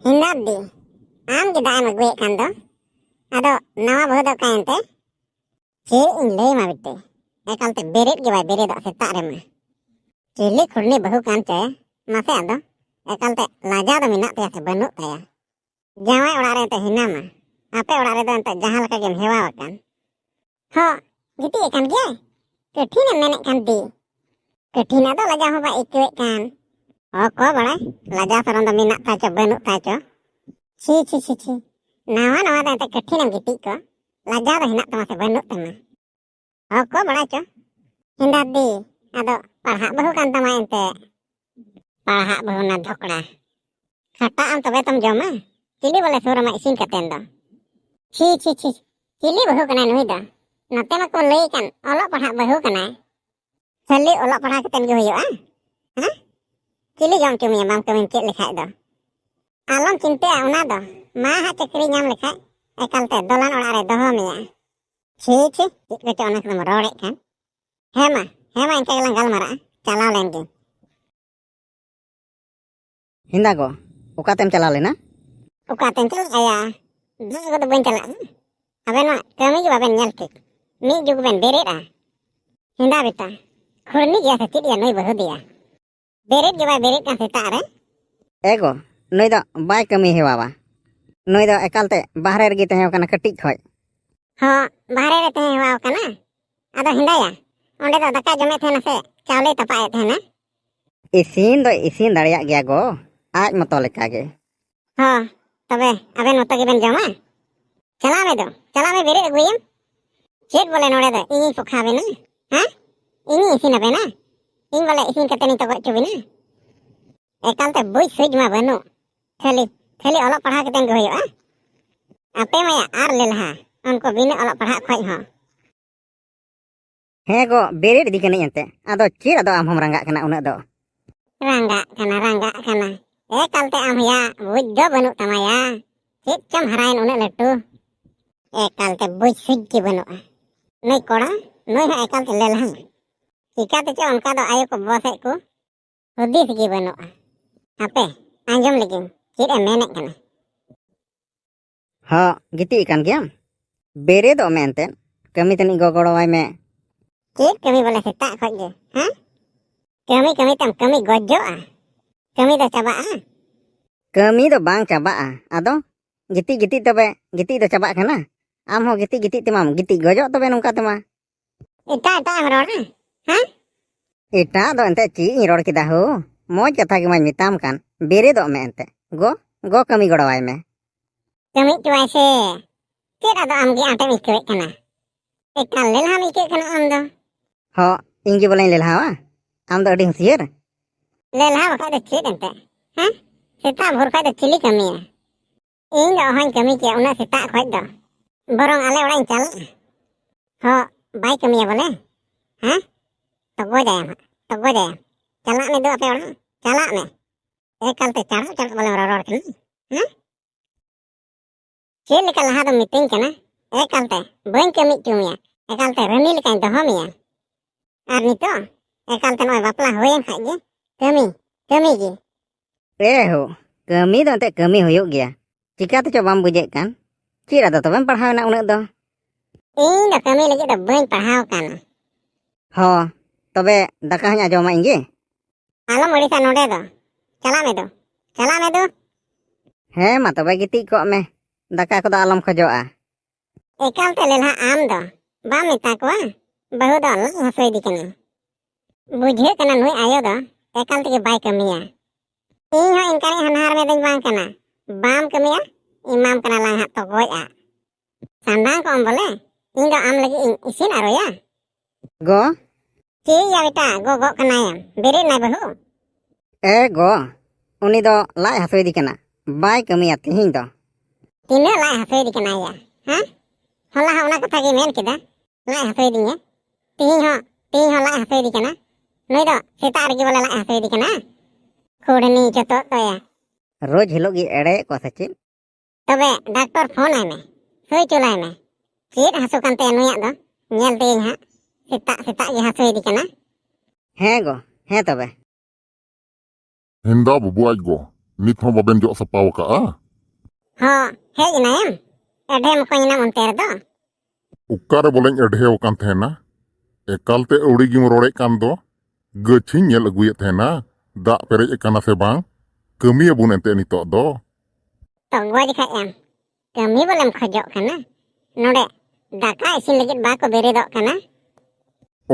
Hindadi, am ke daai magwe kan do. Ado nawa bahu do kain te. Ciri in lay ma bitte. Ekal te berit ge bai berit do setak re ma. Cili khurni bahu kan ce. Mase ado. Ekal te laja do minak te se banuk taya. Jawai orak re te hinama. Ape orak re do ente jahan leka gem hewa kan. Ho, giti kan ge. Ketin em menek kan di. Ketin ado laja ho ba ikwe kan. Oh, ko balai? Laja saron do minak ta co banuk ta co. Ci. Nawa do ente ketin em giti ko. Laja do hinak tama se banuk tama. Oh, ko balai co? Hindadi. Ado parhak bahu kan tama ente. Parhak bahu na dhokla. Kata am tobe tom joma. Cili boleh suruh mak isin katen do. Ci. Cili bahu kana nui do. Nate mak ko lay kan olok parhak bahu kana. Sali olok parhak katen ge huyuk ah. Ha? Cili jom cumi bam kawin cek lekhak do. Alom cinte una do. Ma ha cakri nyam lekhak. Ekal te dolan orak re doho miya. Ci. Cik ko ona kedem rorek kan. Hema engke gelang galmara. Calau len ge. Hindago, ukatem chala lena? Ukatem chala aya. Dus ko do bain chala. Aben ma kami ge baben nyel tik. Mi jug ben berit ah. Hinda bita. Khurni ge se tit ya noi bahu dia. Berit ge bai berit kan setak re. Ego, noi do bai kami hewa ba. Noi do ekalte bahre regi tehew kana katik khoj. Ho, bahare re tehe hewa kana. Ado hindaya. Onde do daka jome thena se chawle tapae thena. Isin do isin dareyak geya go. Aj moto leka ge. Ho, tobe aben moto ge ben joma. Chala me berit aguyem. Chet bole node do ini pokha bena. Ha? Ini isin abena. In bole isin kateni to gochu bena. Ekalte buj suj ma banu. Khali olok parha katen ge hoyo ah. Ape maya ar lelha. Onko bina olok parha khoj ho. He go berit di kene ente. Ado cir ado am hom ranggak kana unak do. Ranggak kana. Ekalte am ya buj do banu tamaya. Chet chom harain unak letu. Ekalte buj suj ki banu ah. Noi kora, noi ha ekalte lelha. Chikate cho onka do ayo ko bosek ko. Hudis gi banu ah. Ape, anjom legin. Chet em menek kana. Ho, giti ikan giam. Bere do menten. Kami tani go gorowai me. Chet kami boleh setak khoj ge. Ha? Kami tam kami gojo ah. Kami do caba ah. Kami do bang caba ah. Ado giti tobe giti do caba kana. Am ho giti temam giti gojo tobe nungka tema. Ita am ror ah. Ha? Ita do ente ci ror kida ho. Moj katha ge mañ mitam kan. Bere do me ente. Go kami gorowai me. Kami cuai se. Chet ado am gi antem ikwe kana. Ekal lelha mi ikwe kana am do. Ho, ingi boleh lelhawa. Am do adi husier. Lelha bakal do chet ente. Ha? Setak bhor khoj do cili kami ya. In do hoin kami ke una setak khoj do. Borong ale orak in chala. Ho, bai kami ya boleh. Ha? Togo jayam. Chalak me do ape orak. Chalak me. Ekal te chalak boleh roror kana. Ha? Chet leka laha do miting kana. Ekal te bain kami cumia. Ekal te rani leka in doho miya. Ar nito, ekal te noi bapla hoyen khaj ge. Kami gi. Ho, kami do ente kami huyuk geya. Cikate co bam bujek kan? Cir ado tobem parhaw na unak do. In do kami lagi do bain parhaw kana. Ho, tobe daka hanya joma inge. Alom odisa node do. Chala me do. He ma tobe giti kok me. Daka ko do alom khojo ah. Ekal te lelha am do. Bam meta koa. Bahu do lang hasoi di kana. Bujhe kana nui ayo do. Ekal te bai kamiya. In ho inkari hanhar me ding bang kana. Bam kamiya. Imam kana lang hat to goj ah. Sandang ko am boleh. In do am lagi isin aro ya. Go? Ci ya bita go kana yam. Berit nai bahu. Go. Uni do lai hasoi di kana. Bai kamiya tihin do. Tina lai hasoi di kana ya. Ha? Hola ha una katha ge men kida. Lai hasoi di nya. Tihin ho lai hasoi di kana. Noi do setak regi boleh lai hasoi di kana. Khurni joto to ya. Roj hilog gi ere ko sachin. Tobe doctor phone ai me. Soi chulai me. Chet hasu kan te nuyak do. Nyel ting ha. Setak ge hasoi di kana. He go. He tobe. Hinda bubuaj go. nit hon baben jok sapaw ka'a? Ho, hej enayam. Edhem ko inam onte redo. Ukare boleng edhew kan thena? Ekalte audi gim rorek kan do? Gaching nyel aguyet thena? Dak perej ekana se bang? Kami abun ente nitok do? To gua jikha em. Kami bolem khojok kana. Node daka isin lagit bako beredok kana.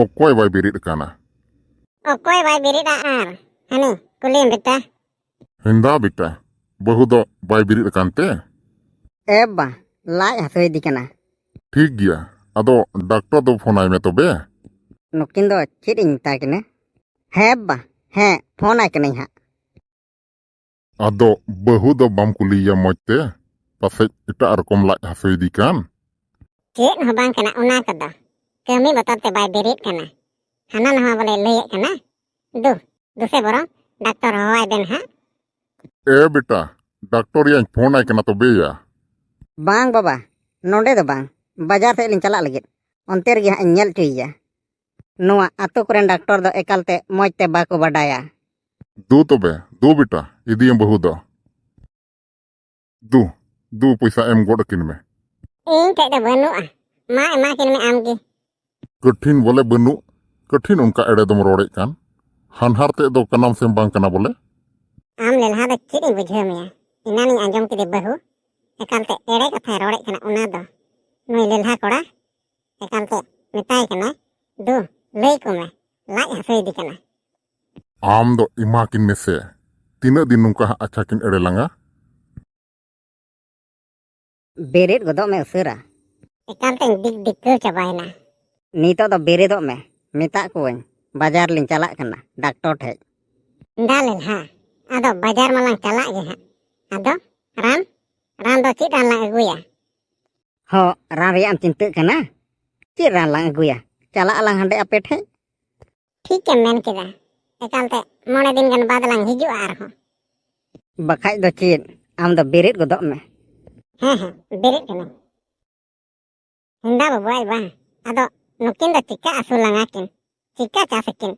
Okoy bay birit kana? Okoy bay berida ar. Hani, kulim beta. Henda bita, bahu do bay birit kan te? Eba, laj hasoidi kana. ঠিক গিয়া আদো doctor তো phone আইমে তবে Nukin do chit ing ta kina. Heba, he, phone ai kana ha. আদো বহু দো বাম কুলিয়া মজতে পাসে এটা রকম লাই হাসই দি কান Cik ho bang kana una kodo. Kami botor te bay berit kana. Hanan ho boleh leyek kana. Du se borong. Doktor ho ay ben ha. এ বেটা doctor Ian phone I কেনা তবে ইয়া Bang baba, nonde do bang. Bajar se lin chalak lagit. Onte regi ha nyel cuiya. Noa ato koren doctor do ekalte moj te bako badaya. দু তবে দু বেটা ইদিয়াম বহু দো দু পয়সা এম গড কিন মে Ing tek da banua. Ma emakin me amgi. কঠিন বলে বনু কঠিন উনকা এড়ে দম রড়ে কান হানহার তে দো কানাম সেম বাং কানা বলে Am lelha da cik ing bujhe me ya. Inani anjom kide bahu. Ekalte ere katha rode kana una do. Noi lelha kora. Ekalte metai kana. Du lei ko me. Laj hasoi di kana. আম দো ইমা কিন মেসে তিনা দিন নুকা আচ্ছা কিন এড়ে লাঙ্গা Beret godok me usura. Ekalte dik ke cabayna. Nito do beredok me. Mita kuwen. Bajar lin chalak kana. Doctor thej. Da lelha. Ado bajar malang chalak ge ha. Ado ran do cik ran lang aguya. Ho, ran riam cinta kana. Chit ran lang aguya. Chalak lang hande ape thej. ঠিক em men kida. Ekalte mone din gan bad lang hiju arho. Bakhaj do chit. Am do beret godok me. Berit kana. Hinda babuai ba. Ado nukin do cika asul lang akin. Cika casakin.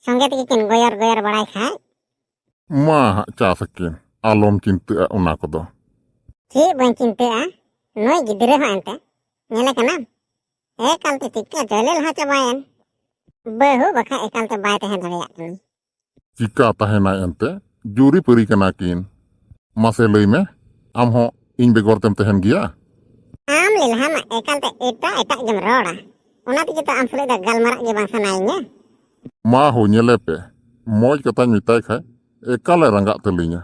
Songge tikin goyor barai khai. মা চা সাকিন আলম চিন্তা ওনা কদো Cik bang cinta ah. Noi gidere ho ente. Nyele kana. Ekalte cika jalil ha cabayan. Bahu bakha ekalte bai tehen dareyak kani. চিকা তাহেনা এনতে জুরি পরি কানা কিন মাসে লই মে আম হ ইন বেগর তেম তেহেন গিয়া Am lilha ma ekalte eta jam roda. Una tiki to am sulit da galmarak ge bang sanainya. মা হো ñelepe মজ কথাñ মিতাই খায় একালে রাঙ্গাত তলিña